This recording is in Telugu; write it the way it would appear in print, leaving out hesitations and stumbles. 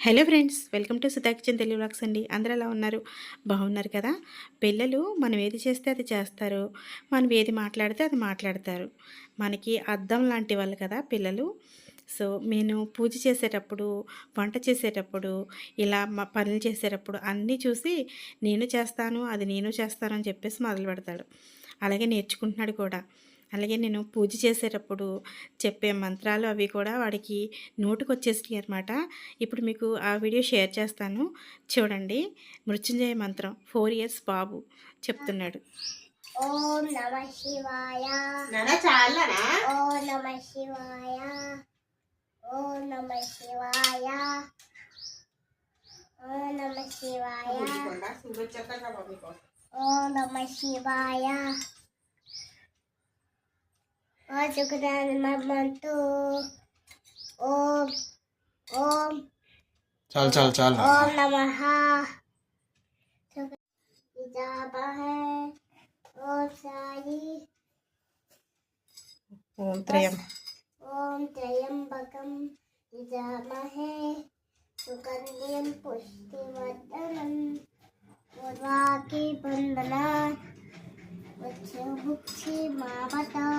Hello friends, welcome to Sudha kitchen Telugu vlogs అండి. అందరూ ఎలా ఉన్నారు? బాగున్నారు కదా? పిల్లలు మనం ఏది చేస్తే అది చేస్తారు. మనం ఏది మాట్లాడితే అది మాట్లాడతారు. మనకి అద్దం లాంటి వాళ్ళు కదా పిల్లలు. సో నేను పూజ చేసేటప్పుడు, వంట చేసేటప్పుడు, ఇలా పనులు చేసేటప్పుడు అన్నీ చూసి నేను చేస్తాను, అది నేను చేస్తాను అని చెప్పేసి మొదలు పెడతాడు. అలాగే నేర్చుకుంటున్నాడు కూడా. అలాగే నేను పూజ చేసేటప్పుడు చెప్పే మంత్రాలు అవి కూడా వాడికి నోటికొచ్చేసినాయి అనమాట. ఇప్పుడు మీకు ఆ వీడియో షేర్ చేస్తాను, చూడండి. మృత్యుంజయ మంత్రం 4 ఇయర్స్ బాబు చెప్తున్నాడు. ఓం నమ శివాయ. ఓం నమ శివాయ. ఓం నమ శివాయ. ఓం నమ శివాయ. ఓం నమ శివాయ. ఓ సుఖదానమంతు. ఓం ఓం चल ओम नमः जाबा है। ओम साई। ఓం త్రయం ओम त्र्यंबकम यजामहे सुगंधिं पुष्टिवर्धनम् उर्वारुकबन्धनात् मृत्युमुक्षीयमामृतात्